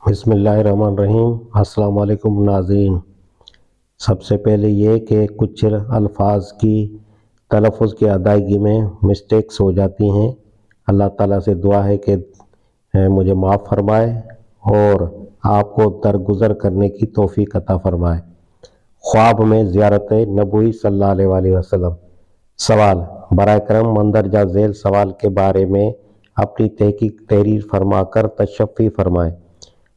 بسم اللہ الرحمن الرحیم۔ السلام علیکم ناظرین۔ سب سے پہلے یہ کہ کچھ الفاظ کی تلفظ کی ادائیگی میں مسٹیکس ہو جاتی ہیں، اللہ تعالیٰ سے دعا ہے کہ مجھے معاف فرمائے اور آپ کو درگزر کرنے کی توفیق عطا فرمائے۔ خواب میں زیارت نبوی صلی اللہ علیہ وسلم۔ سوال: برائے کرم مندرجہ ذیل سوال کے بارے میں اپنی تحقیق تحریر فرما کر تشفی فرمائیں۔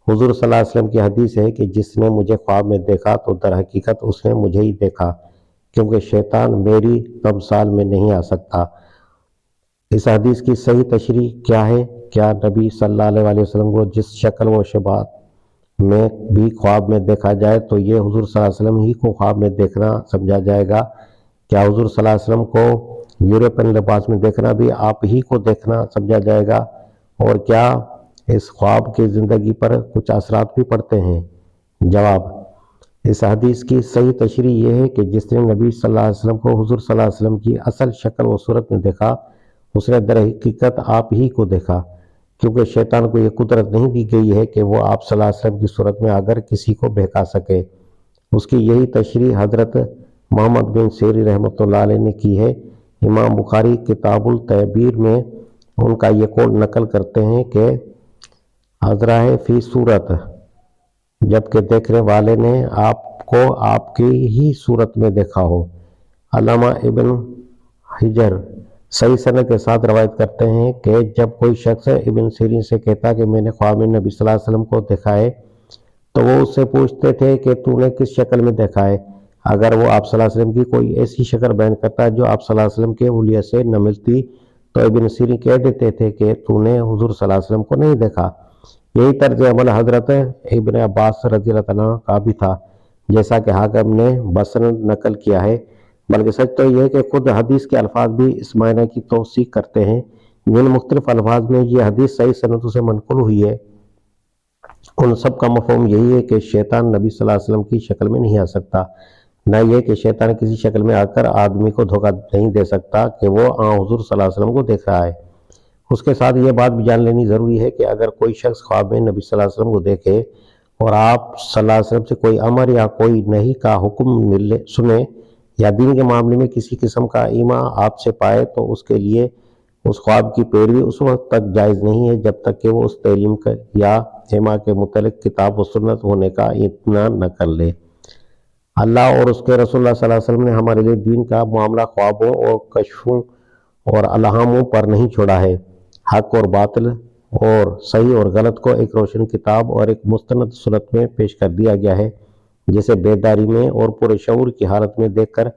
حضور صلی اللہ علیہ وسلم کی حدیث ہے کہ جس نے مجھے خواب میں دیکھا تو در حقیقت اس نے مجھے ہی دیکھا، کیونکہ شیطان میری تمثال میں نہیں آ سکتا۔ اس حدیث کی صحیح تشریح کیا ہے؟ کیا نبی صلی اللہ علیہ وسلم کو جس شکل و شباہت میں بھی خواب میں دیکھا جائے تو یہ حضور صلی اللہ علیہ وسلم ہی کو خواب میں دیکھنا سمجھا جائے گا؟ کیا حضور صلی اللہ علیہ وسلم کو یورپین لباس میں دیکھنا بھی آپ ہی کو دیکھنا سمجھا جائے گا؟ اور کیا اس خواب کی زندگی پر کچھ اثرات بھی پڑتے ہیں؟ جواب: اس حدیث کی صحیح تشریح یہ ہے کہ جس نے نبی صلی اللہ علیہ وسلم کو حضور صلی اللہ علیہ وسلم کی اصل شکل و صورت میں دیکھا اس نے در حقیقت آپ ہی کو دیکھا، کیونکہ شیطان کو یہ قدرت نہیں دی گئی ہے کہ وہ آپ صلی اللہ علیہ وسلم کی صورت میں اگر کسی کو بہکا سکے۔ اس کی یہی تشریح حضرت محمد بن سیری رحمۃ اللہ علیہ نے کی ہے۔ امام بخاری کتاب التعبیر میں ان کا یہ قول نقل کرتے ہیں کہ حضرہ فی صورت، جبکہ دیکھنے والے نے آپ کو آپ کی ہی صورت میں دیکھا ہو۔ علامہ ابن حجر صحیح سند کے ساتھ روایت کرتے ہیں کہ جب کوئی شخص ابن سیرین سے کہتا کہ میں نے خواب میں نبی صلی اللہ علیہ وسلم کو دیکھا ہے تو وہ اس سے پوچھتے تھے کہ تو نے کس شکل میں دیکھا ہے؟ اگر وہ آپ صلی اللہ علیہ وسلم کی کوئی ایسی شکل بیان کرتا جو آپ صلی اللہ علیہ وسلم کے حلیے سے نہ ملتی تو ابن سیرین کہہ دیتے تھے کہ تو نے حضور صلی اللہ علیہ وسلم کو نہیں دیکھا۔ یہی طرز عمل حضرت ابن عباس رضی اللہ عنہ کا بھی تھا، جیسا کہ حاکم نے بسند نقل کیا ہے۔ بلکہ سچ تو یہ ہے کہ خود حدیث کے الفاظ بھی اس معنی کی توثیق کرتے ہیں۔ جن مختلف الفاظ میں یہ حدیث صحیح سندوں سے منقول ہوئی ہے ان سب کا مفہوم یہی ہے کہ شیطان نبی صلی اللہ علیہ وسلم کی شکل میں نہیں آ سکتا، نہ یہ کہ شیطان کسی شکل میں آ کر آدمی کو دھوکہ نہیں دے سکتا کہ وہ حضور صلی اللہ علیہ وسلم کو دیکھ رہا ہے۔ اس کے ساتھ یہ بات بھی جان لینی ضروری ہے کہ اگر کوئی شخص خواب میں نبی صلی اللہ علیہ وسلم کو دیکھے اور آپ صلی اللہ علیہ وسلم سے کوئی امر یا کوئی نہی کا حکم سنے یا دین کے معاملے میں کسی قسم کا ایما آپ سے پائے تو اس کے لیے اس خواب کی پیروی اس وقت تک جائز نہیں ہے جب تک کہ وہ اس تعلیم یا ایما کے متعلق کتاب و سنت ہونے کا اطمینان نہ کر لے۔ اللہ اور اس کے رسول اللہ صلی اللہ علیہ وسلم نے ہمارے لیے دین کا معاملہ خوابوں اور کشفوں اور الہاموں پر نہیں چھوڑا ہے۔ حق اور باطل اور صحیح اور غلط کو ایک روشن کتاب اور ایک مستند صورت میں پیش کر دیا گیا ہے جسے بیداری میں اور پورے شعور کی حالت میں دیکھ کر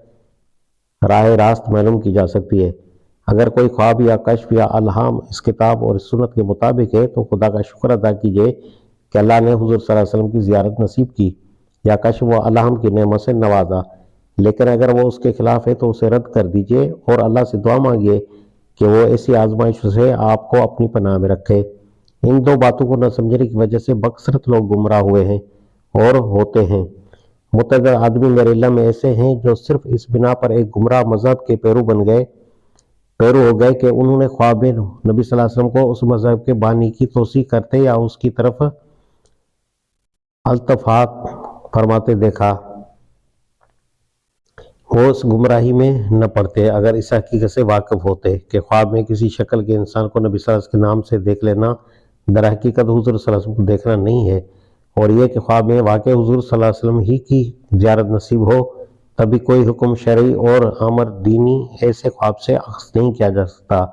راہ راست معلوم کی جا سکتی ہے۔ اگر کوئی خواب یا کشف یا الہام اس کتاب اور اس سنت کے مطابق ہے تو خدا کا شکر ادا کیجئے کہ اللہ نے حضور صلی اللہ علیہ وسلم کی زیارت نصیب کی یا کشف و الہام کی نعمت سے نوازا۔ لیکن اگر وہ اس کے خلاف ہے تو اسے رد کر دیجئے اور اللہ سے دعا مانگیے کہ وہ ایسی آزمائشوں سے آپ کو اپنی پناہ میں رکھے۔ ان دو باتوں کو نہ سمجھنے کی وجہ سے بکثرت لوگ گمراہ ہوئے ہیں اور ہوتے ہیں۔ متعدد آدمی میرے علم میں ایسے ہیں جو صرف اس بنا پر ایک گمراہ مذہب کے پیرو ہو گئے کہ انہوں نے خواب میں نبی صلی اللہ علیہ وسلم کو اس مذہب کے بانی کی توثیق کرتے یا اس کی طرف التفات فرماتے دیکھا۔ وہ اس گمراہی میں نہ پڑتے اگر اس حقیقت سے واقف ہوتے کہ خواب میں کسی شکل کے انسان کو نبی صلی اللہ علیہ وسلم کے نام سے دیکھ لینا در حقیقت حضور صلی اللہ علیہ وسلم کو دیکھنا نہیں ہے، اور یہ کہ خواب میں واقع حضور صلی اللہ علیہ وسلم ہی کی زیارت نصیب ہو تبھی کوئی حکم شرعی اور امر دینی ایسے خواب سے اخذ نہیں کیا جا سکتا۔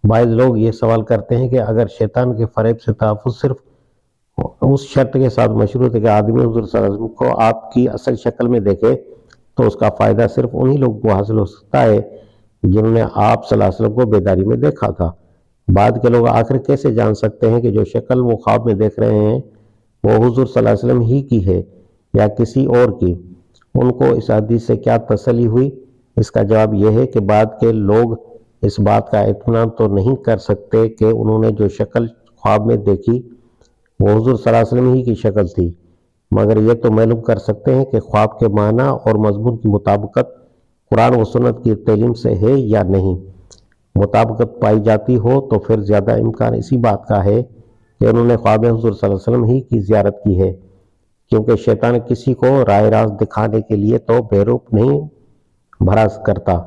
بعض لوگ یہ سوال کرتے ہیں کہ اگر شیطان کے فریب سے تحفظ صرف اس شرط کے ساتھ مشروط ہے کہ آدمی حضور صلی اللہ علیہ وسلم کو آپ کی اصل شکل میں دیکھے تو اس کا فائدہ صرف انہی لوگوں کو حاصل ہو سکتا ہے جنہوں نے آپ صلی اللہ علیہ وسلم کو بیداری میں دیکھا تھا۔ بعد کے لوگ آخر کیسے جان سکتے ہیں کہ جو شکل وہ خواب میں دیکھ رہے ہیں وہ حضور صلی اللہ علیہ وسلم ہی کی ہے یا کسی اور کی؟ ان کو اس حدیث سے کیا تسلی ہوئی؟ اس کا جواب یہ ہے کہ بعد کے لوگ اس بات کا اطمینان تو نہیں کر سکتے کہ انہوں نے جو شکل خواب میں دیکھی وہ حضور صلی اللہ علیہ وسلم ہی کی شکل تھی، مگر یہ تو معلوم کر سکتے ہیں کہ خواب کے معنی اور مضمون کی مطابقت قرآن و سنت کی تعلیم سے ہے یا نہیں۔ مطابقت پائی جاتی ہو تو پھر زیادہ امکان اسی بات کا ہے کہ انہوں نے خواب میں حضور صلی اللہ علیہ وسلم ہی کی زیارت کی ہے، کیونکہ شیطان کسی کو راہ راست دکھانے کے لیے تو بیروپ نہیں بھرا کرتا،